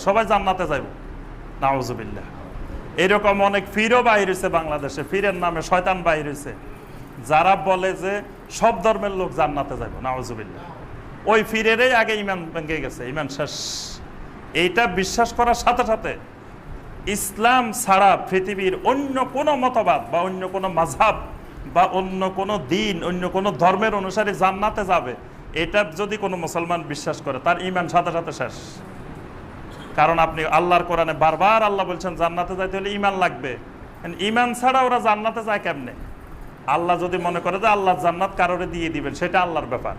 সবাই জান্নাতে যাইব, নাউজুবিল্লাহ। এরকম অনেক ফিরও বাইর হয়েছে বাংলাদেশে, ফিরের নামে শয়তান বাইর হয়েছে, যারা বলে যে সব ধর্মের লোক জান্নাতে যাইব, নাউজুবিল্লাহ। ওই ফিরেরই আগে ইমান ভেঙে গেছে, ইমান শেষ। এইটা বিশ্বাস করার সাথে সাথে ইসলাম ছাড়া পৃথিবীর অন্য কোনো মতবাদ বা অন্য কোনো মাযহাব বা অন্য কোনো দিন, অন্য কোনো ধর্মের অনুসারী জান্নাতে যাবে, এটা যদি কোনো মুসলমান বিশ্বাস করে, তার ইমান সাথে সাথে শেষ। কারণ আপনি আল্লাহর কোরআনে বারবার আল্লাহ বলছেন জান্নাতে যাইতে হলে ইমান লাগবে। ইমান ছাড়া ওরা জান্নাতে যায় কেমনে? আল্লাহ যদি মনে করে যে আল্লাহ জান্নাত কারোরে দিয়ে দিবেন, সেটা আল্লাহর ব্যাপার।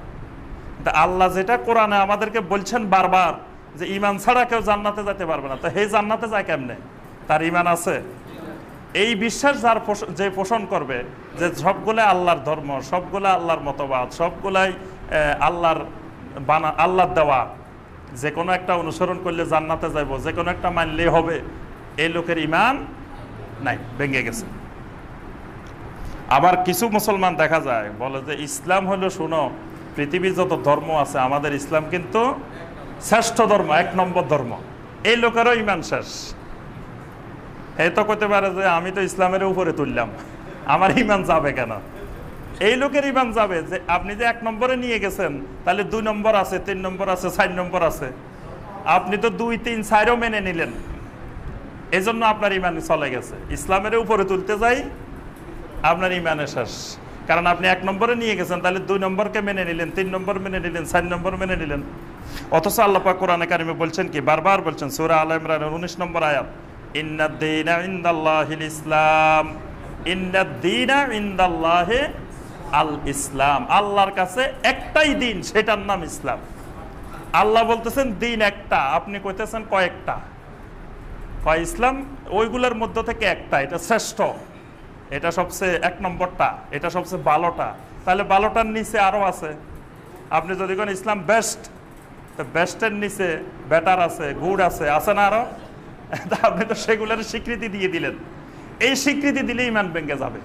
আল্লাহ যেটা কোরআনে আমাদেরকে বলছেন বারবার যে ইমান ছাড়া কেউ জান্নাতে যেতে পারবে না, তো হে জান্নাতে যায় কেমনে? তার ইমান আছে? এই বিশ্বাস যার যে পোষণ করবে যে সবগুলো আল্লাহর ধর্ম, সবগুলো আল্লাহর মতবাদ, সবগুলাই আল্লাহর দেওয়া, যে কোনো একটা অনুসরণ করলে জান্নাতে যাইব, যে কোনো একটা মানলেই হবে, এই লোকের ইমান নাই, ভেঙে গেছে। আবার কিছু মুসলমান দেখা যায় বলে যে ইসলাম হলো, শুনো, পৃথিবীর যত ধর্ম আছে আমাদের ইসলাম কিন্তু শ্রেষ্ঠ ধর্ম, 1 নম্বর ধর্ম। এই লোকেরও ইমান শেষ। এই তো করতে পারে যে আমি তো ইসলামের উপরে তুললাম, আমার ইমান যাবে কেন? এই লোকের ইমান যাবে যে আপনি যে 1 নম্বরে নিয়ে গেছেন, তাহলে 2 নম্বর আছে, 3 নম্বর আছে, 4 নম্বর আছে, আপনি তো 2, 3, 4ও মেনে নিলেন, এই জন্য আপনার ইমান চলে গেছে। ইসলামের উপরে তুলতে যাই আপনার ইমানের শেষ, কারণ আপনি 1 নম্বরে নিয়ে গেছেন, তাহলে 2 নম্বরকে মেনে নিলেন, 3 নম্বর মেনে নিলেন, 4 নম্বর মেনে নিলেন। অথচ আল্লাহ পাক কোরআনে কারিমে বলছেন কি, বারবার বলছেন, সূরা আল ইমরানের 19 নম্বর আয়াত, ইন্নাদ-দীনা ইনদাল্লাহিল ইসলাম, ইন্নাদ-দীনা ইনদাল্লাহি আল ইসলাম। আল্লাহর কাছে একটাই দিন, সেটার নাম ইসলাম। আল্লাহ বলতেছেন দিন একটা, আপনি কইতেছেন কয়েকটা। কয় ইসলাম? ওইগুলোর মধ্য থেকে একটা, এটা শ্রেষ্ঠ, এটা সবচেয়ে 1 নম্বরটা, এটা সবচেয়ে ভালোটা। তাহলে ভালোটার নিচে আরো আছে। আপনি যদি কোন ইসলাম বেস্ট, তো বেস্টের নিচে বেটার আছে, গুড আছে, আছে না আরো? আপনি তো সেগুলোর স্বীকৃতি দিয়ে দিলেন। এই স্বীকৃতি দিলে ইমান ভেঙে যাবে।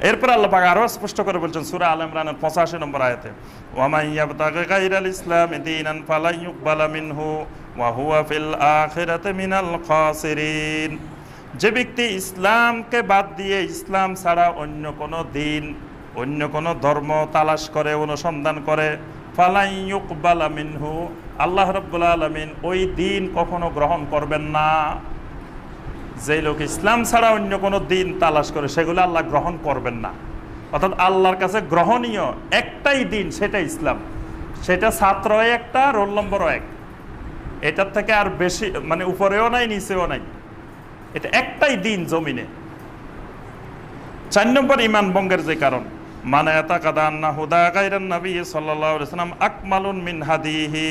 এরপর আল্লাহ পাক আরো স্পষ্ট করে বলছেন সূরা আল ইমরানের 85 নম্বর আয়াতে, ওয়া মান ইয়াবতাগি গায়রাল ইসলামি দীনান ফালা ইউকবালা মিনহু ওয়া হুয়া ফিল আখিরাতি মিনাল খাসিরিন। যে ব্যক্তি ইসলামকে বাদ দিয়ে ইসলাম ছাড়া অন্য কোনো দিন, অন্য কোনো ধর্ম তালাশ করে, অনুসন্ধান করে, ফালা ইউকবালা মিনহু, আল্লাহ রাব্বুল আলামিন ওই দিন কখনো গ্রহণ করবেন না। যে লোক ইসলাম ছাড়া অন্য কোনো দিন তালাশ করে, সেগুলো আল্লাহ গ্রহণ করবেন না। অর্থাৎ আল্লাহর কাছে গ্রহণীয় একটাই দিন, সেটা ইসলাম। সেটা ছাত্রও একটা, রোল নম্বরও 1, এটার থেকে আর বেশি মানে উপরেও নাই, নিচেও নাই, এটা একটাই দিন জমিনে। 4 নম্বর ইমান ভঙ্গের যে কারণ, মানে ইয়াতাকাদা আন্না হুদা গায়রান নবী সাল্লাল্লাহু আলাইহি ওয়াসাল্লাম আকমালুন মিন হাদিহি।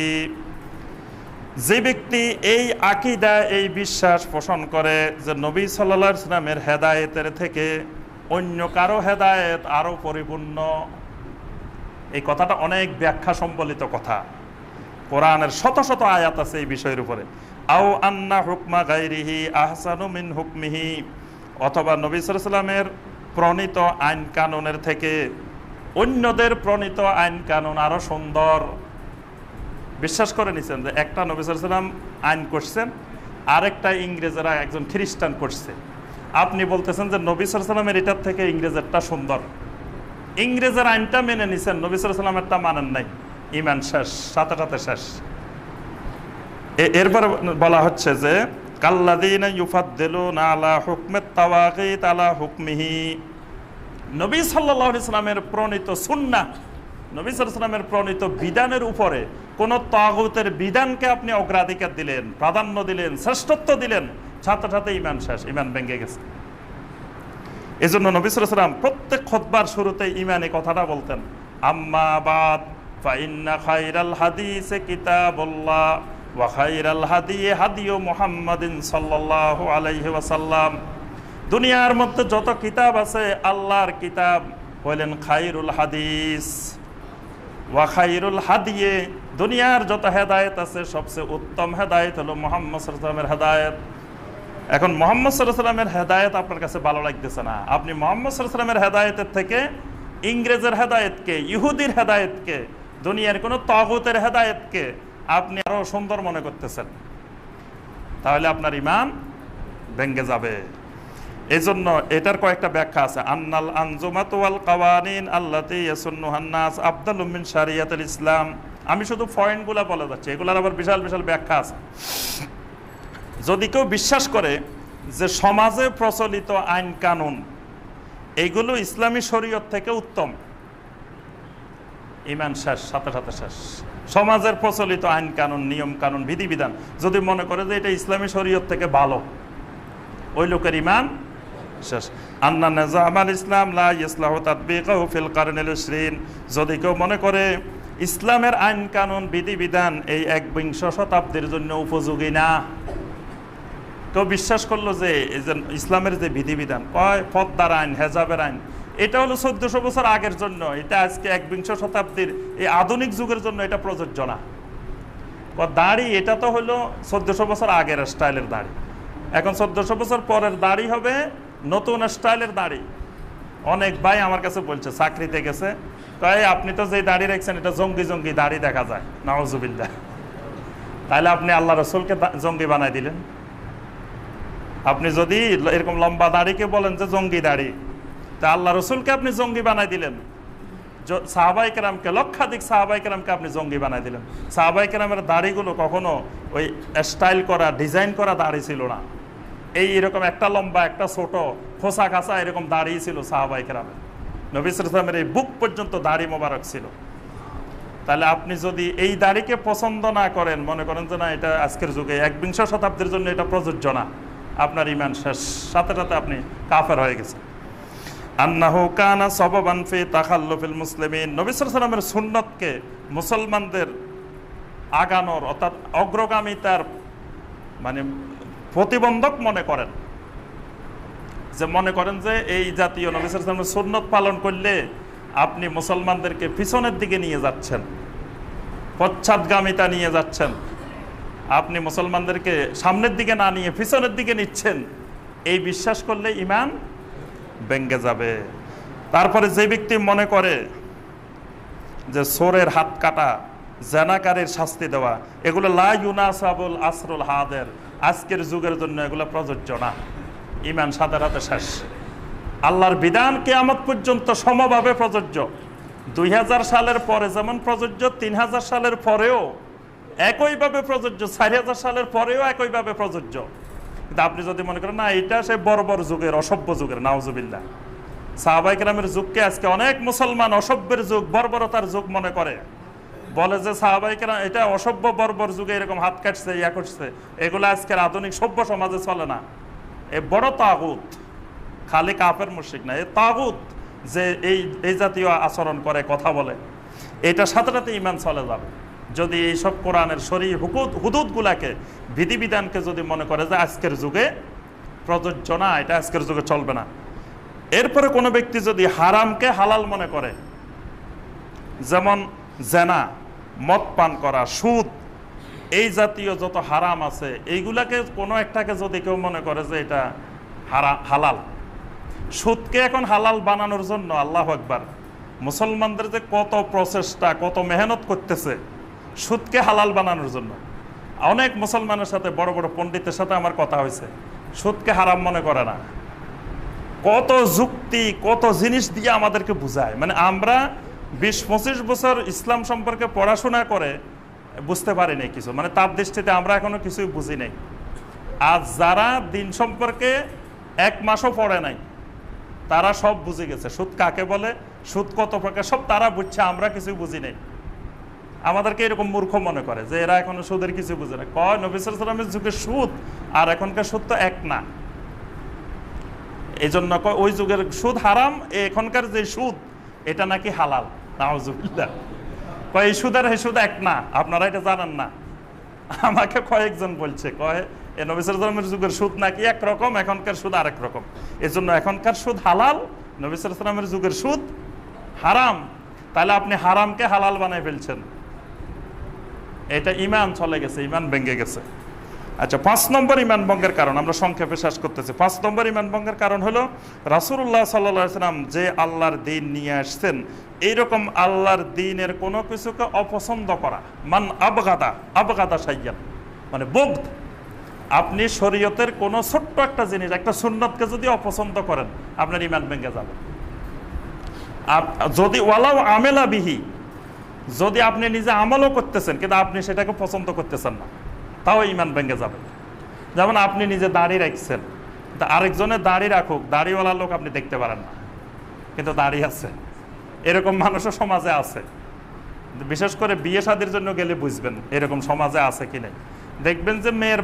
যে ব্যক্তি এই আকীদা, এই বিশ্বাস পোষণ করে যে নবী সাল্লাল্লাহু আলাইহি ওয়াসাল্লামের হেদায়েতের থেকে অন্য কারো হেদায়েত আরো পরিপূর্ণ, এই কথাটা অনেক ব্যাখ্যা সম্বলিত কথা। কোরআনের শত শত আয়াত আছে এই বিষয়ের উপরে। আও আন্না হুকমা গায়রিহি আহসানু মিন হুকমিহি, অথবা নবী সাল্লাল্লাহু আলাইহি ওয়াসাল্লামের প্রণীত আইন কানুনের থেকে অন্যদের প্রণীত আইন কানুন আরো সুন্দর। বিশ্বাস করে নিছেন যে একটা নবী সাল্লাল্লাহু আলাইহি ওয়াসাল্লাম আইন করছেন, আরেকটা ইংরেজরা একজন খ্রিস্টান করছে। আপনি বলতেছেন যে নবী সাল্লাল্লাহু আলাইহি ওয়াসাল্লামের এটার থেকে ইংরেজেরটা সুন্দর। ইংরেজের আইনটা মেনে নিছেন, নবী সাল্লাল্লাহু আলাইহি ওয়াসাল্লামেরটা মানেন নাই, ইমান শেষ, সাথে সাথে শেষ। এরপর বলা হচ্ছে যে কাল্লাযীনা ইউফাদ্দিলুনা আলা হুকমিত তাওয়াগীত আলা হুকমিহি। নবী সাল্লাল্লাহু আলাইহি ওয়াসাল্লামের প্রণীত সুন্নাহ, নবী সাল্লাল্লাহু আলাইহি ওয়াসাল্লামের প্রণীত বিধানের উপরে কোন তাগুতের বিধানকে আপনি অগ্রাধিকার দিলেন, প্রাধান্য দিলেন, শ্রেষ্ঠত্ব দিলেন, সাথে সাথে ইমান শেষ, ইমান ভেঙে গেছে। এজন্য নবী সাল্লাল্লাহু আলাইহি ওয়াসাল্লাম প্রত্যেক খুতবার শুরুতে ইমানি কথাটা বলতেন, আম্মা বাদ ফা ইন্না খায়রাল হাদিসি কিতাবুল্লাহ ওয়া খায়রাল হাদি হাদিয়ু মুহাম্মাদিন সাল্লাল্লাহু আলাইহি ওয়াসাল্লাম। দুনিয়ার মধ্যে যত কিতাব আছে, আল্লাহর কিতাব হলেন খায়রুল হাদিস, ওয়া খায়রুল হাদিয়ে, দুনিয়ার যত হেদায়েত আছে সবচেয়ে উত্তম হেদায়েত হলো মুহাম্মদ সাল্লাল্লাহু আলাইহি ওয়াসাল্লামের হেদায়েত। এখন মুহাম্মদ সাল্লাল্লাহু আলাইহি ওয়াসাল্লামের হেদায়েত আপনার কাছে ভালো লাগতেছে না, আপনি মুহাম্মদ সাল্লাল্লাহু আলাইহি ওয়াসাল্লামের হেদায়েতের থেকে ইংরেজের হেদায়েতকে, ইহুদির হেদায়েতকে, দুনিয়ার কোনো তাগুতের হেদায়েতকে আপনি আরো সুন্দর মনে করতেছেন। তাহলে আপনার ইমান ভেঙে যাবে। এই জন্য এটার কয়েকটা ব্যাখ্যা আছে। আন্নাল আনজুমাতু ওয়াল কাওয়ানিন আল্লাতী ইয়াসুন্নুহান নাস আফদালু মিন শারিয়াতুল ইসলাম। আমি শুধু পয়েন্টগুলো বলে যাচ্ছি, এগুলোর আবার বিশাল বিশাল ব্যাখ্যা আছে। যদি কেউ বিশ্বাস করে যে সমাজে প্রচলিত আইন কানুন এইগুলো ইসলামী শরীয়ত থেকে উত্তম, ইমান শেষ, সাথে সাথে শেষ। সমাজের প্রচলিত আইন কানুন, নিয়ম কানুন, বিধিবিধান যদি মনে করে যে এটা ইসলামী শরীয়ত থেকে ভালো, ওই লোকের ইমান শেষ। আন্না নিজামাল ইসলাম লা ইসলাহু তাতবিকাহু ফিল কারনিল 20। যদি কেউ মনে করে ইসলামের আইন কানুন বিধিবিধান এই 21 শতাব্দীর জন্য উপযোগী না, কেউ বিশ্বাস করলো যে ইসলামের যে বিধিবিধান কয় পর্দার আইন, হেজাবের আইন, এটা হলো 1400 বছর আগের জন্য, এটা আজকে 21 শতাব্দীর এই আধুনিক যুগের জন্য এটা প্রযোজ্য না। দাড়ি এটা তো হলো 1400 বছর আগের স্টাইলের দাড়ি, এখন 1400 বছর পরের দাড়ি হবে নতুন স্টাইলের দাড়ি। অনেক ভাই আমার কাছে বলছে, চাকরিতে গেছে, কয় আপনি তো যে দাড়ি রাখছেন এটা জঙ্গি জঙ্গি দাড়ি দেখা যায়, নাউজুবিল্লাহ। তাহলে আপনি আল্লাহ রসুলকে জঙ্গি বানাই দিলেন। আপনি যদি এরকম লম্বা দাড়িকে বলেন যে জঙ্গি দাড়ি, তা আল্লাহ রসুলকে আপনি জঙ্গি বানাই দিলেন। সাহাবাই কেরামকে, লক্ষাধিক সাহাবাই কেরামকে আপনি জঙ্গি বানাই দিলেন। সাহাবাই কেরামের দাড়িগুলো কখনো ওই স্টাইল করা, ডিজাইন করা দাড়ি ছিল না। এরকম একটা লম্বা, একটা ছোট, খোসা খাসা এরকম দাড়ি ছিল সাহাবাই কেরামের। নবী সাল্লাল্লাহু আলাইহি ওয়াসাল্লামের এই বুক পর্যন্ত দাড়ি মোবারক ছিল। তাহলে আপনি যদি এই দাড়িকে পছন্দ না করেন, মনে করেন যে না এটা আজকের যুগে 21 শতাব্দীর জন্য এটা প্রযোজ্য না, আপনার ইমান শেষ, সাথে সাথে আপনি কাফের হয়ে গেছেন। আন্নাহু কানা সাবাবান ফি তাখাল্লুফিল মুসলিমিন। নবী সাল্লাল্লাহু আলাইহি ওয়াসাল্লামের সুন্নতকে মুসলমানদের আগানোর অর্থাৎ অগ্রগামিতার মানে প্রতিবন্ধক মনে করেন, যে মনে করেন যে এই জাতীয় নবী সাল্লাল্লাহু আলাইহি ওয়াসাল্লামের সুন্নত পালন করলে আপনি মুসলমানদেরকে পিছনের দিকে নিয়ে যাচ্ছেন, পশ্চাৎগামিতা নিয়ে যাচ্ছেন, আপনি মুসলমানদেরকে সামনের দিকে না নিয়ে পিছনের দিকে নিচ্ছেন, এই বিশ্বাস করলে ইমান ভেঙে যাবে। তারপরে যে ব্যক্তি মনে করে যে চোরের হাত কাটা, জানাকারীর শাস্তি দেওয়া, এগুলো লা ইউনাসাবুল আসরুল হাদের, আজকের যুগের জন্য এগুলো প্রযোজ্য না, ইমান সাথে সাথে শেষ। আল্লাহর বিধান কিয়ামত পর্যন্ত সমভাবে প্রযোজ্য। 2000 সালের পরে যেমন প্রযোজ্য, 3000 সালের পরেও একইভাবে প্রযোজ্য, 4000 সালের পরেও একইভাবে প্রযোজ্য। কিন্তু আপনি যদি মনে করেন না এটা সে বর্বর যুগের, অসভ্য যুগের, নাউজুবিল্লাহ। সাহাবায়ে কেরামের যুগকে আজকে অনেক মুসলমান অসভ্যের যুগ, বর্বরতার যুগ মনে করে, বলে যে সাহাবায়ে কেরাম এটা অসভ্য বর্বর যুগে এরকম হাত কাটছে, ইয়া করছে, এগুলো আজকের আধুনিক সভ্য সমাজে চলে না। এ বড় তাগুত, খালি কাফের মুশরিক না, এ তাগুত যে এই জাতীয় আচরণ করে, কথা বলে, এটার সাথে সাথে ইমান চলে যাবে। যদি এইসব কোরআনের শরী হুদুদগুলাকে, বিধিবিধানকে যদি মনে করে যে আজকের যুগে প্রযোজ্য না, এটা আজকের যুগে চলবে না। এরপরে কোনো ব্যক্তি যদি হারামকে হালাল মনে করে, যেমন জেনা, মদ পান করা, সুদ, এই জাতীয় যত হারাম আছে এইগুলাকে কোনো একটাকে যদি কেউ মনে করে যে এটা হালাল, সুদকে এখন হালাল বানানোর জন্য আল্লাহু আকবার মুসলমানদের যে কত প্রচেষ্টা, কত মেহনত করতেছে সুদকে হালাল বানানোর জন্য। অনেক মুসলমানের সাথে, বড় বড় পণ্ডিতের সাথে আমার কথা হয়েছে, সুদকে হারাম মনে করে না। কত যুক্তি, কত জিনিস দিয়ে আমাদেরকে বুঝায়, মানে আমরা 20-25 বছর ইসলাম সম্পর্কে পড়াশোনা করে বুঝতে পারি নাই কিছু, মানে তার দৃষ্টিতে আমরা এখনো কিছুই বুঝি নাই। আর যারা দিন সম্পর্কে 1 মাসও পড়ে নাই তারা সব বুঝে গেছে, সুদ কাকে বলে, সুদ কত প্রকার, সব তারা বুঝছে, আমরা কিছুই বুঝি নাই। আমাদেরকে এরকম মূর্খ মনে করে যে এরা এখনো সুদের কিছু বুঝে না। কয় নবী সাল্লাল্লাহু আলাইহি ওয়াসাল্লামের যুগের সুদ আর এখনকার সুদ তো এক না, এই জন্য কয় ওই যুগের সুদ হারাম, এখনকার যে সুদ এটা নাকি হালাল। নাউজুবিল্লাহ। কয় এই সুদ আর এই সুদ এক না, আপনারা এটা জানেন না। আমাকে কয়েকজন বলছে, কয় এ নবী সাল্লাল্লাহু আলাইহি ওয়াসাল্লামের যুগের সুদ নাকি একরকম, এখনকার সুদ আরেক রকম, এই জন্য এখনকার সুদ হালাল, নবী সাল্লাল্লাহু আলাইহি ওয়াসাল্লামের যুগের সুদ হারাম। তাহলে আপনি হারামকে হালাল বানাই ফেলছেন, এটা ইমান চলে গেছে, ইমান ভেঙে গেছে। আচ্ছা, 5 নম্বর ইমান ভঙ্গের কারণ আমরা সংক্ষেপে শেষ করতেছি। 5 নম্বর ইমান ভঙ্গের কারণ হলো রাসূলুল্লাহ সাল্লাল্লাহু আলাইহি ওয়াসাল্লাম যে আল্লাহর দ্বীন নিয়ে আসছেন, এইরকম আল্লাহর দ্বীনের কোনো কিছুকে অপছন্দ করা। মান আবগাদা শাইয়ান, মানে বুগদ, আপনি শরীয়তের কোনো ছোট্ট একটা জিনিস, একটা সুন্নতকে যদি অপছন্দ করেন, আপনার ইমান ভেঙে যাবে। যদি ওয়ালাও আমেলা বিহি, যদি আপনি নিজে আমলও করতেছেন কিন্তু আপনি সেটাকে পছন্দ করতেছেন না, তাও ইমান ভেঙে যাবে। যেমন আপনি নিজে দাড়ি রাখছেন, আরেকজনের দাড়ি রাখুক, দাড়িওয়ালা লোক আপনি দেখতে পারেন না, কিন্তু দাড়ি আছে, এরকম মানুষও সমাজে আছে। বিশেষ করে বিয়ে শাদীর জন্য গেলে বুঝবেন এরকম সমাজে আছে কিনা। দেখবেন যে মেয়ের